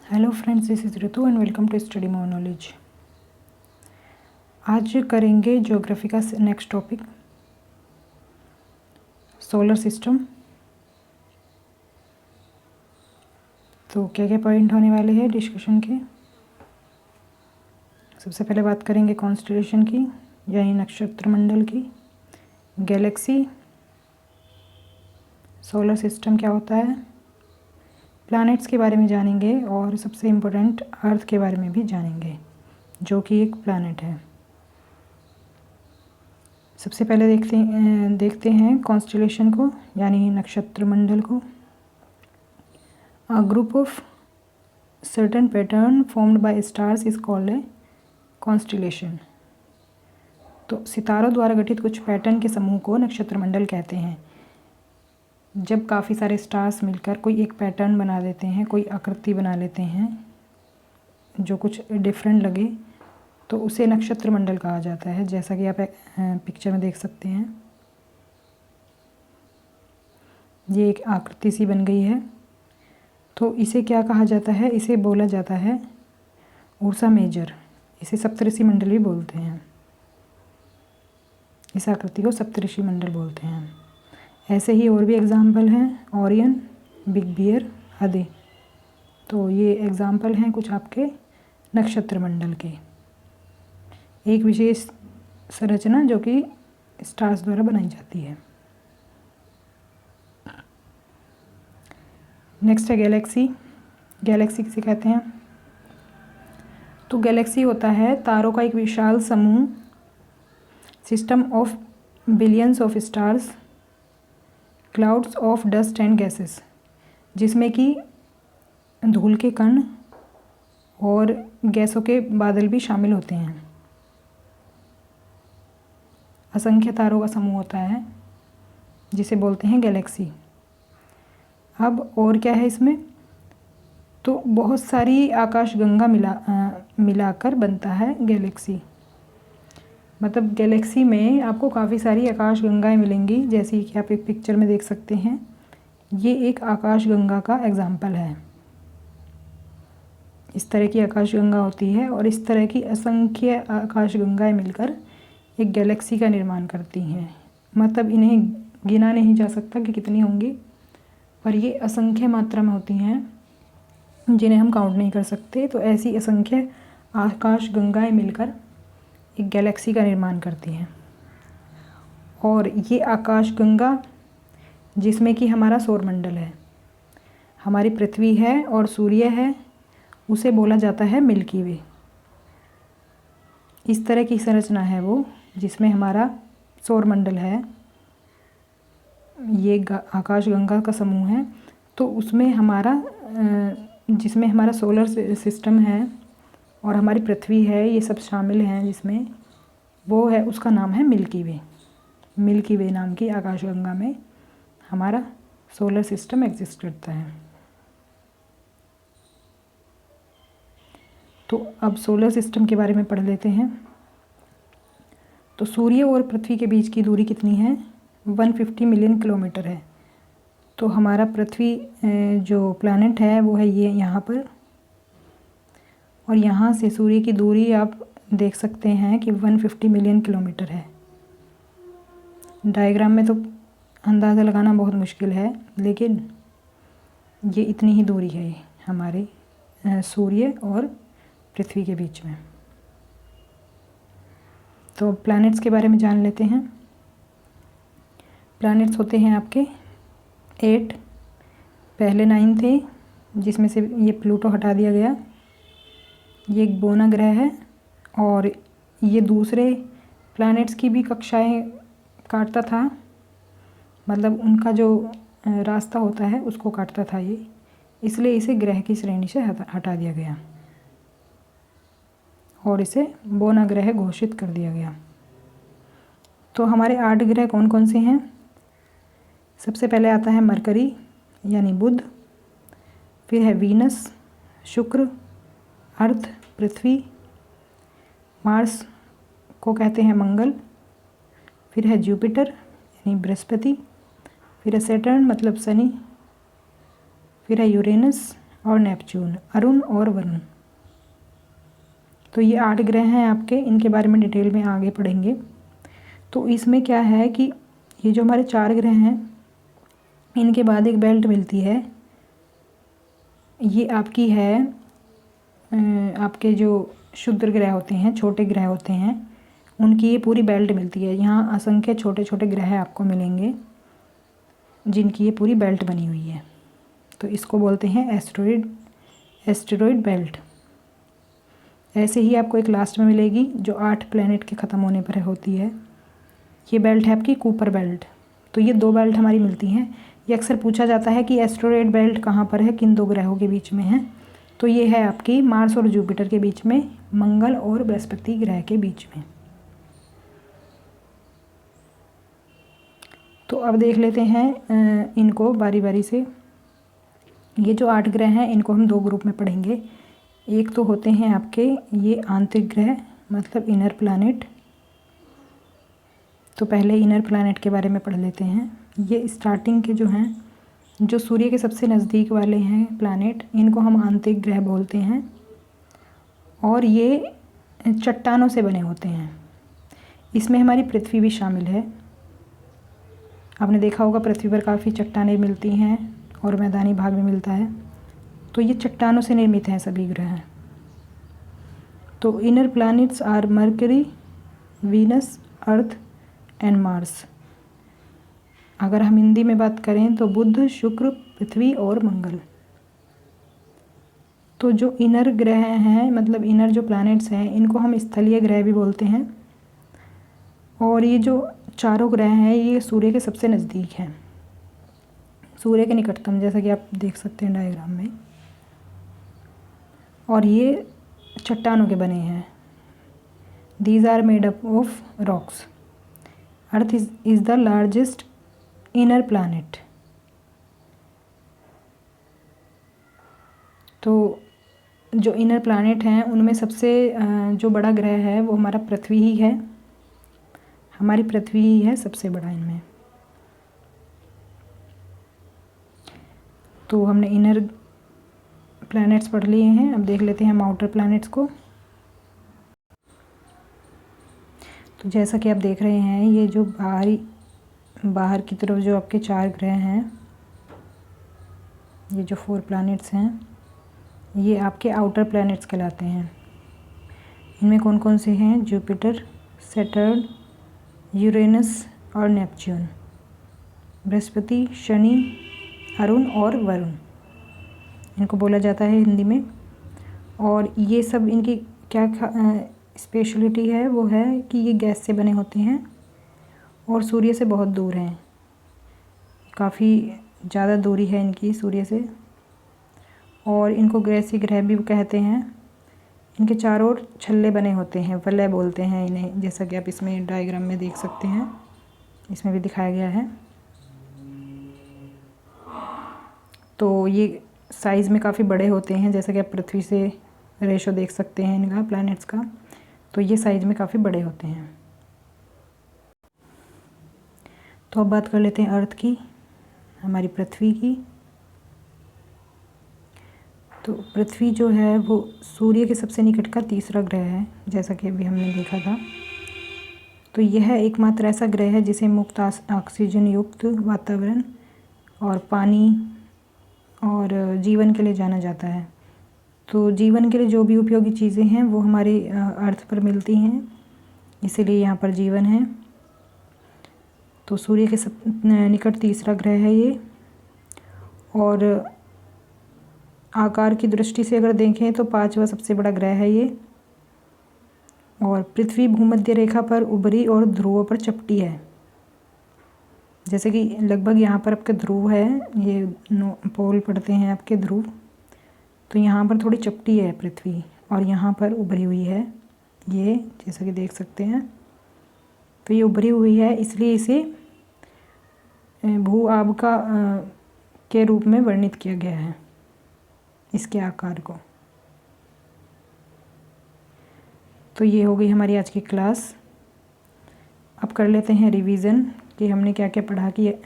Hello friends, this is Ritu and welcome to study more knowledge. आज करेंगे geography का next topic, solar system. तो क्या क्या पॉइंट होने वाले हैं डिस्कशन के। सबसे पहले बात करेंगे कॉन्स्टेलेशन की, यानी नक्षत्र मंडल की, गैलेक्सी, सोलर सिस्टम क्या होता है, प्लैनेट्स के बारे में जानेंगे और सबसे इम्पोर्टेंट अर्थ के बारे में भी जानेंगे, जो कि एक प्लैनेट है। सबसे पहले देखते हैं कॉन्स्टेलेशन को, यानी नक्षत्र मंडल को। A group of certain pattern formed by stars is called a constellation. तो सितारों द्वारा गठित कुछ पैटर्न के समूह को नक्षत्र मंडल कहते हैं। जब काफ़ी सारे स्टार्स मिलकर कोई एक पैटर्न बना देते हैं, कोई आकृति बना लेते हैं जो कुछ डिफरेंट लगे, तो उसे नक्षत्र मंडल कहा जाता है। जैसा कि आप पिक्चर में देख सकते हैं, ये एक आकृति सी बन गई है। तो इसे क्या कहा जाता है? इसे बोला जाता है उर्सा मेजर। इसे सप्तऋषि मंडल भी बोलते हैं। इस आकृति को सप्तऋषि मंडल बोलते हैं। ऐसे ही और भी एग्जाम्पल हैं, ओरियन, बिग बियर आदि। तो ये एग्जाम्पल हैं कुछ आपके नक्षत्र मंडल के। एक विशेष संरचना जो कि स्टार्स द्वारा बनाई जाती है। नेक्स्ट है गैलेक्सी। गैलेक्सी किसे कहते हैं? तो गैलेक्सी होता है तारों का एक विशाल समूह, system of billions of stars, clouds of dust and gases, जिसमें कि धूल के कण और गैसों के बादल भी शामिल होते हैं। असंख्य तारों का समूह होता है जिसे बोलते हैं गैलेक्सी। अब और क्या है इसमें? तो बहुत सारी आकाशगंगा मिलाकर बनता है गैलेक्सी। मतलब गैलेक्सी में आपको काफ़ी सारी आकाशगंगाएं मिलेंगी, जैसे कि आप एक पिक्चर में देख सकते हैं। ये एक आकाशगंगा का एग्जाम्पल है। इस तरह की आकाशगंगा होती है और इस तरह की असंख्य आकाशगंगाएं मिलकर एक गैलेक्सी का निर्माण करती हैं। मतलब इन्हें गिना नहीं जा सकता कि कितनी होंगी, पर ये असंख्य मात्रा में होती हैं जिन्हें हम काउंट नहीं कर सकते। तो ऐसी असंख्य आकाशगंगाएं मिलकर एक गैलेक्सी का निर्माण करती हैं। और ये आकाशगंगा, जिसमें कि हमारा सौरमंडल है, हमारी पृथ्वी है और सूर्य है, उसे बोला जाता है मिल्की वे। इस तरह की संरचना है वो, जिसमें हमारा सौरमंडल है, ये आकाशगंगा का समूह है। तो उसमें जिसमें हमारा सोलर सिस्टम है और हमारी पृथ्वी है, ये सब शामिल हैं, जिसमें वो है, उसका नाम है मिल्की वे। मिल्की वे नाम की आकाशगंगा में हमारा सोलर सिस्टम एग्जिस्ट करता है। तो अब सोलर सिस्टम के बारे में पढ़ लेते हैं। तो सूर्य और पृथ्वी के बीच की दूरी कितनी है? 150 मिलियन किलोमीटर है। तो हमारा पृथ्वी जो प्लैनेट है वो है ये यहाँ पर, और यहाँ से सूर्य की दूरी आप देख सकते हैं कि 150 मिलियन किलोमीटर है। डायग्राम में तो अंदाज़ा लगाना बहुत मुश्किल है, लेकिन ये इतनी ही दूरी है हमारे सूर्य और पृथ्वी के बीच में। तो प्लैनेट्स के बारे में जान लेते हैं। प्लैनेट्स होते हैं आपके 8। पहले 9 थे, जिसमें से ये प्लूटो हटा दिया गया। ये एक बोना ग्रह है और ये दूसरे प्लैनेट्स की भी कक्षाएं काटता था। मतलब उनका जो रास्ता होता है उसको काटता था ये, इसलिए इसे ग्रह की श्रेणी से हटा दिया गया और इसे बोना ग्रह घोषित कर दिया गया। तो हमारे 8 ग्रह कौन कौन से हैं? सबसे पहले आता है मरकरी यानी बुध, फिर है वीनस, शुक्र, अर्थ पृथ्वी, मार्स को कहते हैं मंगल, फिर है जुपिटर यानी बृहस्पति, फिर है सैटर्न मतलब शनि, फिर है यूरेनस और नेपच्यून, अरुण और वरुण। तो ये 8 ग्रह हैं आपके, इनके बारे में डिटेल में आगे पढ़ेंगे। तो इसमें क्या है कि ये जो हमारे 4 ग्रह हैं, इनके बाद एक बेल्ट मिलती है। ये आपकी है आपके जो क्षुद्र ग्रह होते हैं, छोटे ग्रह होते हैं, उनकी ये पूरी बेल्ट मिलती है। यहाँ असंख्य छोटे छोटे ग्रह आपको मिलेंगे जिनकी ये पूरी बेल्ट बनी हुई है। तो इसको बोलते हैं एस्टेरॉयड बेल्ट। ऐसे ही आपको एक लास्ट में मिलेगी जो 8 प्लैनेट के ख़त्म होने पर होती है। ये बेल्ट है आपकी कूपर बेल्ट। तो ये 2 बेल्ट हमारी मिलती हैं। ये अक्सर पूछा जाता है कि एस्टेरॉयड बेल्ट कहाँ पर है, किन 2 ग्रहों के बीच में है। तो ये है आपकी मार्स और जुपिटर के बीच में, मंगल और बृहस्पति ग्रह के बीच में। तो अब देख लेते हैं इनको बारी बारी से। ये जो 8 ग्रह हैं इनको हम 2 ग्रुप में पढ़ेंगे। एक तो होते हैं आपके ये आंतरिक ग्रह, मतलब इनर प्लैनेट। तो पहले इनर प्लैनेट के बारे में पढ़ लेते हैं। ये स्टार्टिंग के जो हैं, जो सूर्य के सबसे नज़दीक वाले हैं प्लैनेट, इनको हम आंतरिक ग्रह बोलते हैं। और ये चट्टानों से बने होते हैं। इसमें हमारी पृथ्वी भी शामिल है। आपने देखा होगा पृथ्वी पर काफ़ी चट्टानें मिलती हैं और मैदानी भाग में मिलता है। तो ये चट्टानों से निर्मित हैं सभी ग्रह। तो inner planets are Mercury, Venus, Earth and Mars. अगर हम हिंदी में बात करें तो बुध, शुक्र, पृथ्वी और मंगल। तो जो इनर ग्रह हैं, मतलब इनर जो प्लैनेट्स हैं, इनको हम स्थलीय ग्रह भी बोलते हैं। और ये जो चारों ग्रह हैं ये सूर्य के सबसे नज़दीक हैं, सूर्य के निकटतम, जैसा कि आप देख सकते हैं डायग्राम में। और ये चट्टानों के बने हैं। These are made up of rocks. Earth is the largest inner planet. तो जो इनर प्लैनेट हैं उनमें सबसे जो बड़ा ग्रह है वो हमारा पृथ्वी ही है। हमारी पृथ्वी ही है सबसे बड़ा इनमें। तो हमने इनर प्लैनेट्स पढ़ लिए हैं। अब देख लेते हैं हम आउटर प्लैनेट्स को। तो जैसा कि आप देख रहे हैं, ये जो बाहर की तरफ जो आपके 4 ग्रह हैं, ये जो 4 प्लैनेट्स हैं, ये आपके आउटर प्लैनेट्स कहलाते हैं। इनमें कौन कौन से हैं? जुपिटर, सैटर्न, यूरेनस और नेपच्यून, बृहस्पति, शनि, अरुण और वरुण इनको बोला जाता है हिंदी में। और ये सब इनकी क्या स्पेशलिटी है, वो है कि ये गैस से बने होते हैं और सूर्य से बहुत दूर हैं। काफ़ी ज़्यादा दूरी है इनकी सूर्य से। और इनको गैसीय ग्रह भी कहते हैं। इनके चारों ओर छल्ले बने होते हैं, वलय बोलते हैं इन्हें, जैसा कि आप इसमें डायग्राम में देख सकते हैं, इसमें भी दिखाया गया है। तो ये साइज़ में काफ़ी बड़े होते हैं, जैसा कि आप पृथ्वी से रेशो देख सकते हैं इनका, प्लैनेट्स का। तो ये साइज़ में काफ़ी बड़े होते हैं। तो अब बात कर लेते हैं अर्थ की, हमारी पृथ्वी की। तो पृथ्वी जो है वो सूर्य के सबसे निकट का तीसरा ग्रह है, जैसा कि अभी हमने देखा था। तो यह एकमात्र ऐसा ग्रह है जिसे मुक्त ऑक्सीजन युक्त वातावरण और पानी और जीवन के लिए जाना जाता है। तो जीवन के लिए जो भी उपयोगी चीज़ें हैं वो हमारे अर्थ पर मिलती हैं, इसीलिए यहाँ पर जीवन है। तो सूर्य के निकट तीसरा ग्रह है ये। और आकार की दृष्टि से अगर देखें तो 5वां सबसे बड़ा ग्रह है ये। और पृथ्वी भूमध्य रेखा पर उभरी और ध्रुवों पर चपटी है। जैसे कि लगभग यहाँ पर आपके ध्रुव है, ये पोल पड़ते हैं आपके ध्रुव। तो यहाँ पर थोड़ी चपटी है पृथ्वी और यहाँ पर उभरी हुई है ये, जैसा कि देख सकते हैं। तो ये उभरी हुई है, इसलिए इसे भू आबका के रूप में वर्णित किया गया है, इसके आकार को। तो ये हो गई हमारी आज की क्लास। अब कर लेते हैं रिवीजन कि हमने क्या क्या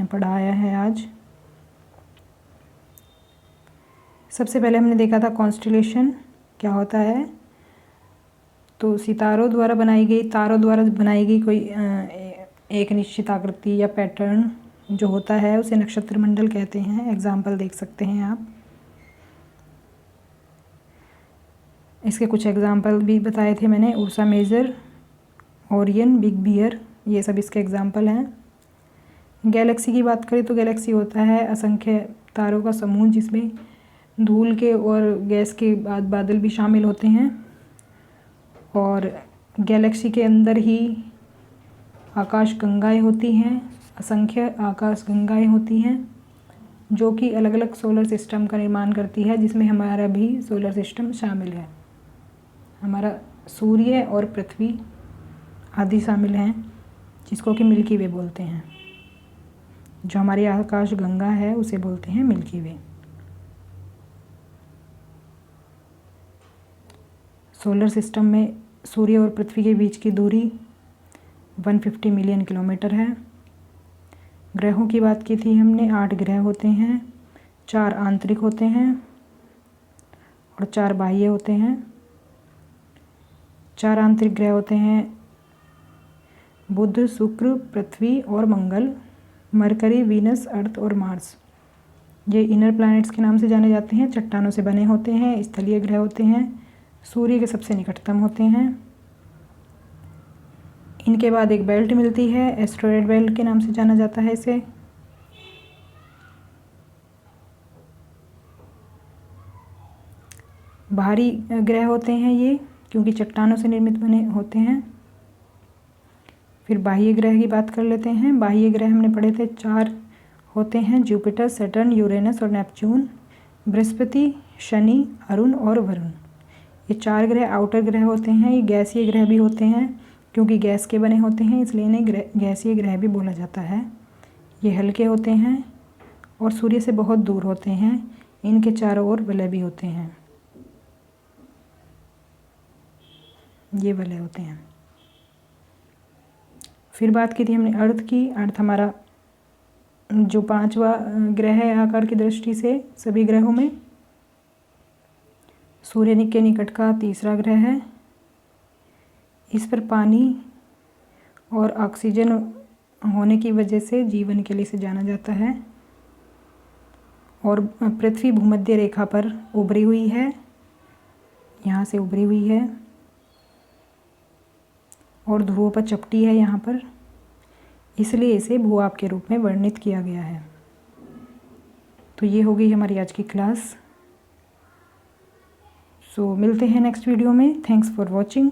पढ़ाया है आज। सबसे पहले हमने देखा था कॉन्स्टेलेशन क्या होता है। तो तारों द्वारा बनाई गई कोई एक निश्चित आकृति या पैटर्न जो होता है उसे नक्षत्र मंडल कहते हैं। एग्जाम्पल देख सकते हैं आप। इसके कुछ एग्जाम्पल भी बताए थे मैंने, Ursa Major, Orion, Big Bear, ये सब इसके एग्जाम्पल हैं। गैलेक्सी की बात करें तो गैलेक्सी होता है असंख्य तारों का समूह जिसमें धूल के और गैस के बाद बादल भी शामिल होते हैं। और गैलेक्सी के अंदर ही आकाशगंगाएं होती हैं, असंख्य आकाशगंगाएं होती हैं जो कि अलग अलग सोलर सिस्टम का निर्माण करती है, जिसमें हमारा भी सोलर सिस्टम शामिल है। हमारा सूर्य और पृथ्वी आदि शामिल हैं, जिसको कि मिल्की वे बोलते हैं। जो हमारी आकाशगंगा है उसे बोलते हैं मिल्की वे। सोलर सिस्टम में सूर्य और पृथ्वी के बीच की दूरी 150 मिलियन किलोमीटर है। ग्रहों की बात की थी हमने, 8 ग्रह होते हैं, 4 आंतरिक होते हैं और 4 बाह्य होते हैं। 4 आंतरिक ग्रह होते हैं बुध, शुक्र, पृथ्वी और मंगल, मरकरी, वीनस, अर्थ और मार्स। ये इनर प्लैनेट्स के नाम से जाने जाते हैं। चट्टानों से बने होते हैं, स्थलीय ग्रह होते हैं, सूर्य के सबसे निकटतम होते हैं। इनके बाद एक बेल्ट मिलती है, एस्टेरॉयड बेल्ट के नाम से जाना जाता है इसे। बाहरी ग्रह होते हैं ये, क्योंकि चट्टानों से निर्मित बने होते हैं। फिर बाह्य ग्रह की बात कर लेते हैं। बाह्य ग्रह हमने पढ़े थे 4 होते हैं, जुपिटर, सैटर्न, यूरेनस और नेपच्यून, बृहस्पति, शनि, अरुण और वरुण। ये 4 ग्रह आउटर ग्रह होते हैं। ये गैसीय ग्रह भी होते हैं, क्योंकि गैस के बने होते हैं इसलिए इन्हें गैसीय ग्रह भी बोला जाता है। ये हल्के होते हैं और सूर्य से बहुत दूर होते हैं। इनके चारों ओर वलय भी होते हैं, ये वलय होते हैं। फिर बात की थी हमने अर्थ की। अर्थ हमारा जो 5वां ग्रह है आकार की दृष्टि से सभी ग्रहों में। सूर्य के निकट का 3रा ग्रह है। इस पर पानी और ऑक्सीजन होने की वजह से जीवन के लिए इसे जाना जाता है। और पृथ्वी भूमध्य रेखा पर उभरी हुई है, यहाँ से उभरी हुई है और ध्रुवों पर चपटी है यहाँ पर, इसलिए इसे भूआब के रूप में वर्णित किया गया है। तो ये हो गई हमारी आज की क्लास। सो मिलते हैं नेक्स्ट वीडियो में। Thanks for watching.